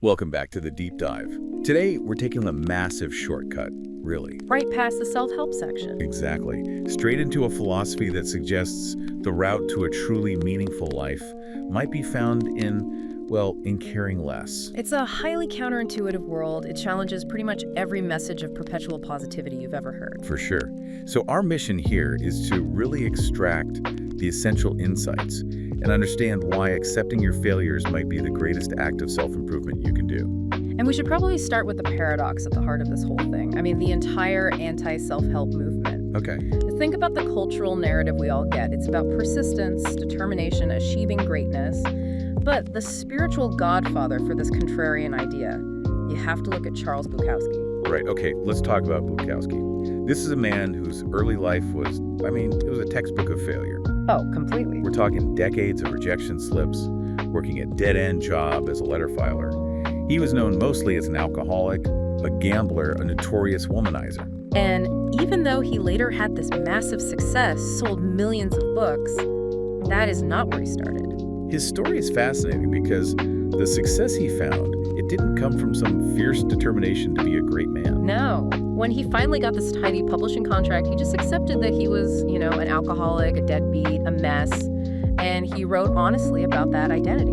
Welcome back to the Deep Dive. Today, we're taking a massive shortcut, really. Right past the self-help section. Exactly. Straight into a philosophy that suggests the route to a truly meaningful life might be found in caring less. It's a highly counterintuitive world. It challenges pretty much every message of perpetual positivity you've ever heard. For sure. So our mission here is to really extract the essential insights and understand why accepting your failures might be the greatest act of self-improvement you can do. And we should probably start with the paradox at the heart of this whole thing. I mean, the entire anti-self-help movement. Okay. Think about the cultural narrative we all get. It's about persistence, determination, achieving greatness. But the spiritual godfather for this contrarian idea, you have to look at Charles Bukowski. Right, okay, let's talk about Bukowski. This is a man whose early life was, it was a textbook of failure. Oh, completely. We're talking decades of rejection slips, working a dead-end job as a letter filer. He was known mostly as an alcoholic, a gambler, a notorious womanizer. And even though he later had this massive success, sold millions of books, that is not where he started. His story is fascinating because the success he found, it didn't come from some fierce determination to be a great man. No. When he finally got this tiny publishing contract, he just accepted that he was, an alcoholic, a deadbeat, a mess, and he wrote honestly about that identity.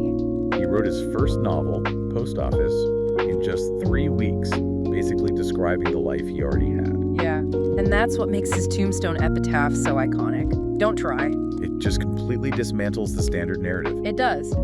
He wrote his first novel, Post Office, in just 3 weeks, basically describing the life he already had. Yeah, and that's what makes his tombstone epitaph so iconic. Don't try. It just completely dismantles the standard narrative. It does.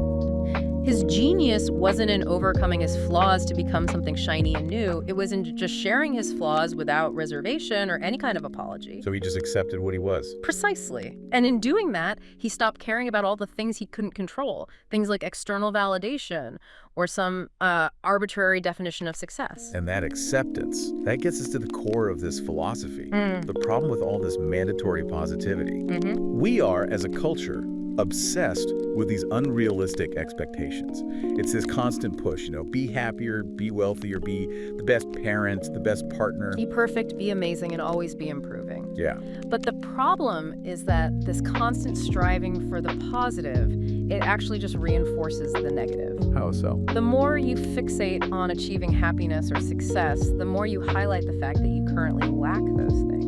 His genius wasn't in overcoming his flaws to become something shiny and new. It was in just sharing his flaws without reservation or any kind of apology. So he just accepted what he was. Precisely. And in doing that, he stopped caring about all the things he couldn't control, things like external validation or some arbitrary definition of success. And that acceptance, that gets us to the core of this philosophy. The problem with all this mandatory positivity. We are, as a culture, obsessed with these unrealistic expectations. It's this constant push, be happier, be wealthier, be the best parent, the best partner. Be perfect, be amazing, and always be improving. Yeah. But the problem is that this constant striving for the positive, it actually just reinforces the negative. How so? The more you fixate on achieving happiness or success, the more you highlight the fact that you currently lack those things.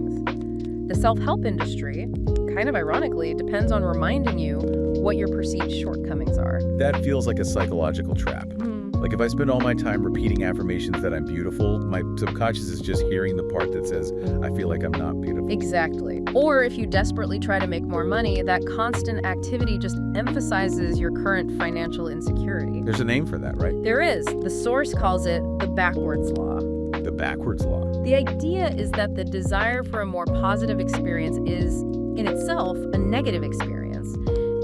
The self-help industry, kind of ironically, depends on reminding you what your perceived shortcomings are. That feels like a psychological trap. Like if I spend all my time repeating affirmations that I'm beautiful, my subconscious is just hearing the part that says, I feel like I'm not beautiful. Exactly. Or if you desperately try to make more money, that constant activity just emphasizes your current financial insecurity. There's a name for that, right? There is. The source calls it the backwards law. The backwards law. The idea is that the desire for a more positive experience is, in itself, a negative experience.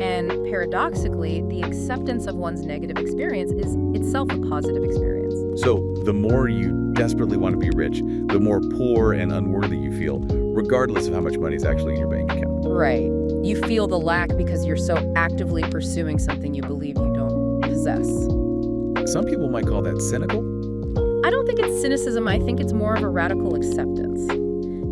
And paradoxically, the acceptance of one's negative experience is itself a positive experience. So the more you desperately want to be rich, the more poor and unworthy you feel, regardless of how much money is actually in your bank account. Right. You feel the lack because you're so actively pursuing something you believe you don't possess. Some people might call that cynical. I don't think it's cynicism. I think it's more of a radical acceptance.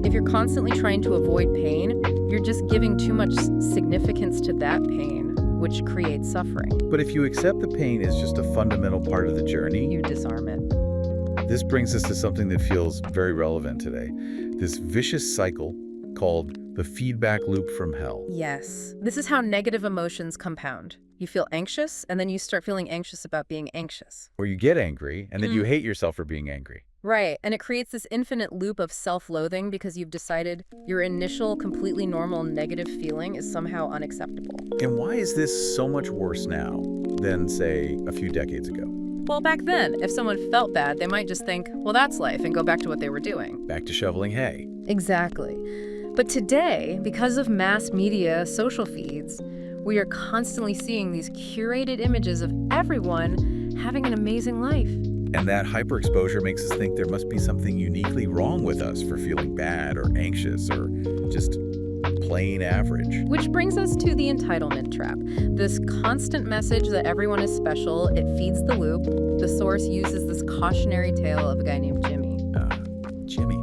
If you're constantly trying to avoid pain, you're just giving too much significance to that pain, which creates suffering. But if you accept the pain is just a fundamental part of the journey, You disarm it. this brings us to something that feels very relevant today. This vicious cycle called the feedback loop from hell. Yes. This is how negative emotions compound. You feel anxious, and then you start feeling anxious about being anxious. Or you get angry, and then you hate yourself for being angry. Right, and it creates this infinite loop of self-loathing because you've decided your initial completely normal negative feeling is somehow unacceptable. And why is this so much worse now than, say, a few decades ago? Well, back then, if someone felt bad, they might just think, well, that's life, and go back to what they were doing. Back to shoveling hay. Exactly. But today, because of mass media, social feeds, we are constantly seeing these curated images of everyone having an amazing life. And that hyperexposure makes us think there must be something uniquely wrong with us for feeling bad or anxious or just plain average. Which brings us to the entitlement trap. This constant message that everyone is special, it feeds the loop. The source uses this cautionary tale of a guy named Jimmy. Jimmy,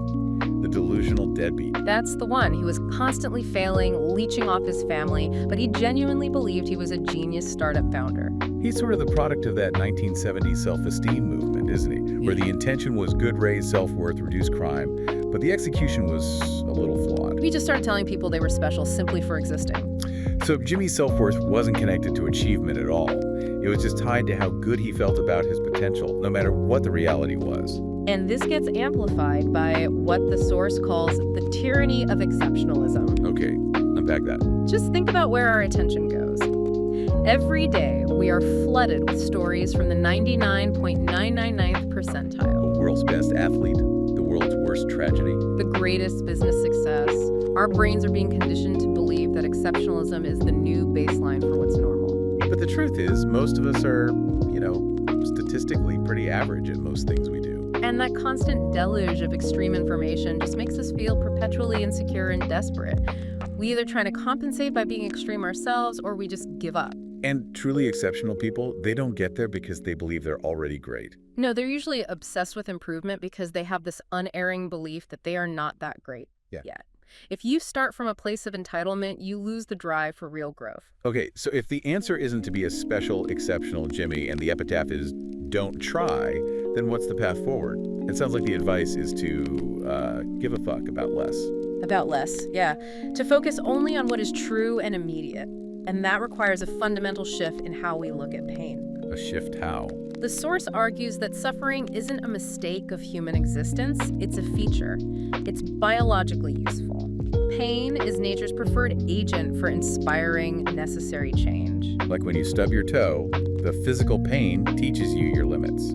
the delusional emotional deadbeat. That's the one. He was constantly failing, leeching off his family, but he genuinely believed he was a genius startup founder. He's sort of the product of that 1970s self-esteem movement, isn't he? Where the intention was good, raise self-worth, reduce crime, but the execution was a little flawed. He just started telling people they were special simply for existing. So Jimmy's self-worth wasn't connected to achievement at all. It was just tied to how good he felt about his potential, no matter what the reality was. And this gets amplified by what the source calls the tyranny of exceptionalism. Okay, unpack that. Just think about where our attention goes. Every day, we are flooded with stories from the 99.999th percentile. The world's best athlete, the world's worst tragedy. The greatest business success. Our brains are being conditioned to believe that exceptionalism is the new baseline for what's normal. But the truth is, most of us are, statistically pretty average at most things we do. And that constant deluge of extreme information just makes us feel perpetually insecure and desperate. We either try to compensate by being extreme ourselves, or we just give up. And truly exceptional people, they don't get there because they believe they're already great. No, they're usually obsessed with improvement because they have this unerring belief that they are not that great yet. If you start from a place of entitlement, you lose the drive for real growth. Okay, so if the answer isn't to be a special, exceptional Jimmy and the epitaph is don't try, then what's the path forward? It sounds like the advice is to give a fuck about less. About less, yeah. To focus only on what is true and immediate. And that requires a fundamental shift in how we look at pain. A shift how? The source argues that suffering isn't a mistake of human existence, it's a feature. It's biologically useful. Pain is nature's preferred agent for inspiring necessary change. Like when you stub your toe, the physical pain teaches you your limits.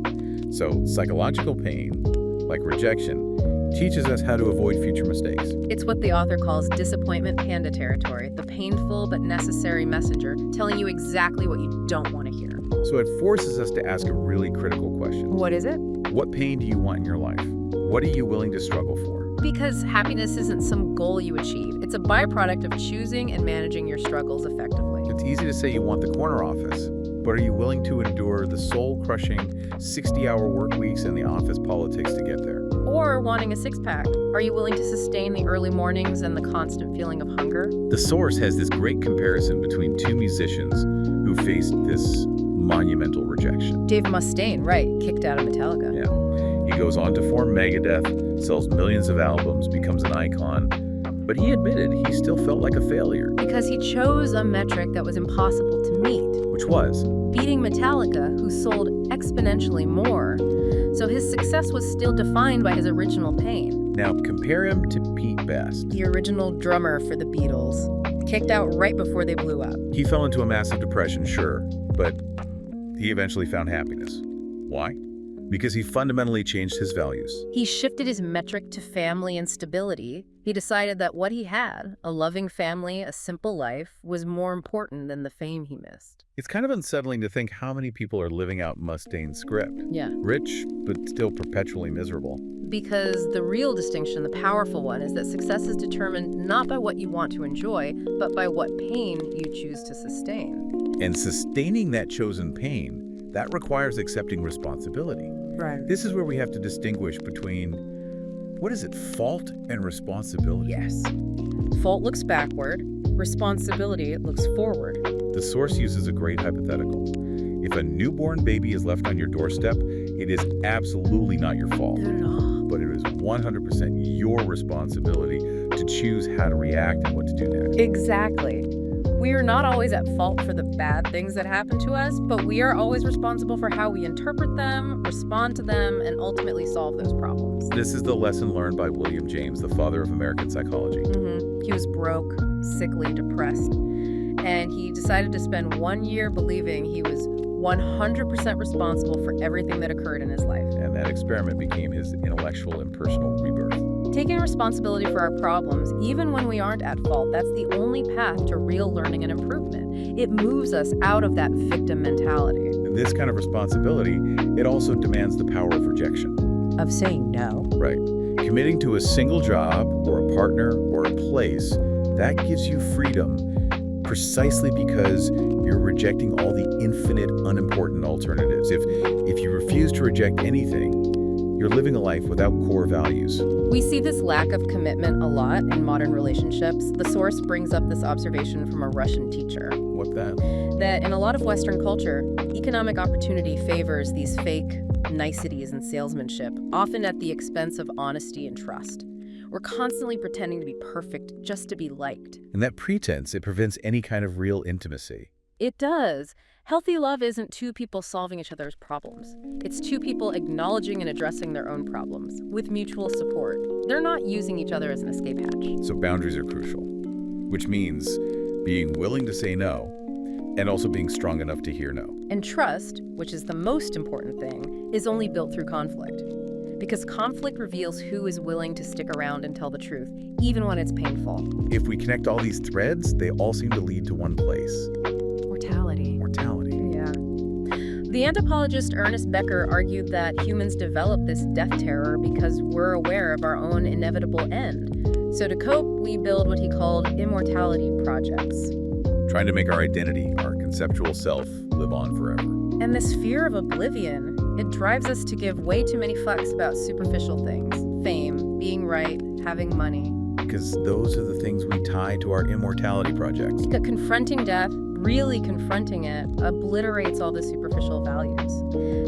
So psychological pain, like rejection, teaches us how to avoid future mistakes. It's what the author calls disappointment panda territory, the painful but necessary messenger telling you exactly what you don't want to hear. So it forces us to ask a really critical question. What is it? What pain do you want in your life? What are you willing to struggle for? Because happiness isn't some goal you achieve. It's a byproduct of choosing and managing your struggles effectively. It's easy to say you want the corner office, but are you willing to endure the soul-crushing 60-hour work weeks and the office politics to get there? Or wanting a six-pack. Are you willing to sustain the early mornings and the constant feeling of hunger? The source has this great comparison between two musicians who faced this monumental rejection. Dave Mustaine, right, kicked out of Metallica. Yeah. He goes on to form Megadeth, sells millions of albums, becomes an icon, but he admitted he still felt like a failure. Because he chose a metric that was impossible to meet. Which was? Beating Metallica, who sold exponentially more. So his success was still defined by his original pain. Now compare him to Pete Best. The original drummer for the Beatles. Kicked out right before they blew up. He fell into a massive depression, sure, but he eventually found happiness. Why? Because he fundamentally changed his values. He shifted his metric to family and stability. He decided that what he had, a loving family, a simple life, was more important than the fame he missed. It's kind of unsettling to think how many people are living out Mustaine's script. Yeah. Rich, but still perpetually miserable. Because the real distinction, the powerful one, is that success is determined not by what you want to enjoy, but by what pain you choose to sustain. And sustaining that chosen pain, that requires accepting responsibility. Right. This is where we have to distinguish between, what is it, fault and responsibility? Yes. Fault looks backward, responsibility looks forward. The source uses a great hypothetical. If a newborn baby is left on your doorstep, it is absolutely not your fault. Not at all. But it is 100% your responsibility to choose how to react and what to do next. Exactly. We are not always at fault for the bad things that happen to us, but we are always responsible for how we interpret them, respond to them, and ultimately solve those problems. This is the lesson learned by William James, the father of American psychology. He was broke, sickly, depressed, and he decided to spend 1 year believing he was 100% responsible for everything that occurred in his life. And that experiment became his intellectual and personal rebirth. Taking responsibility for our problems, even when we aren't at fault, that's the only path to real learning and improvement. It moves us out of that victim mentality. And this kind of responsibility, it also demands the power of rejection. Of saying no. Right. Committing to a single job or a partner or a place, that gives you freedom precisely because you're rejecting all the infinite unimportant alternatives. If you refuse to reject anything, you're living a life without core values. We see this lack of commitment a lot in modern relationships. The source brings up this observation from a Russian teacher. What that? That in a lot of Western culture, economic opportunity favors these fake niceties and salesmanship, often at the expense of honesty and trust. We're constantly pretending to be perfect just to be liked. And that pretense, it prevents any kind of real intimacy. It does. Healthy love isn't two people solving each other's problems. It's two people acknowledging and addressing their own problems with mutual support. They're not using each other as an escape hatch. So boundaries are crucial, which means being willing to say no and also being strong enough to hear no. And trust, which is the most important thing, is only built through conflict. Because conflict reveals who is willing to stick around and tell the truth, even when it's painful. If we connect all these threads, they all seem to lead to one place. Mortality. Mortality. Yeah. The anthropologist Ernest Becker argued that humans develop this death terror because we're aware of our own inevitable end. So to cope, we build what he called immortality projects. Trying to make our identity, our conceptual self, live on forever. And this fear of oblivion, it drives us to give way too many fucks about superficial things. Fame, being right, having money. Because those are the things we tie to our immortality projects. That confronting death, really confronting it, obliterates all the superficial values.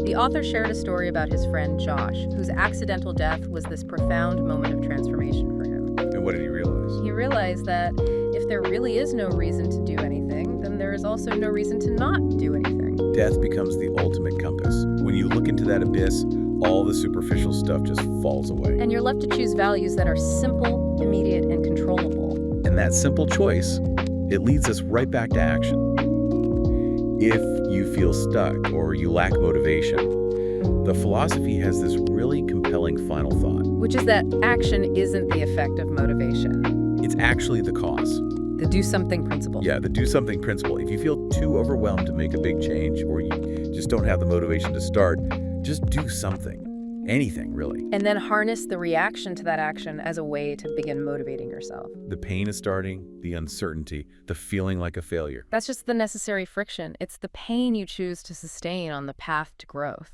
The author shared a story about his friend Josh, whose accidental death was this profound moment of transformation for him. And what did he realize? He realized that if there really is no reason to do anything, then there is also no reason to not do anything. Death becomes the ultimate compass. When you look into that abyss, all the superficial stuff just falls away. And you're left to choose values that are simple, immediate, and controllable. And that simple choice, it leads us right back to action. If you feel stuck or you lack motivation, the philosophy has this really compelling final thought. Which is that action isn't the effect of motivation. It's actually the cause. The do something principle. Yeah, the do something principle. If you feel too overwhelmed to make a big change or you just don't have the motivation to start, just do something. Anything, really. And then harness the reaction to that action as a way to begin motivating yourself. The pain of starting, the uncertainty, the feeling like a failure. That's just the necessary friction. It's the pain you choose to sustain on the path to growth.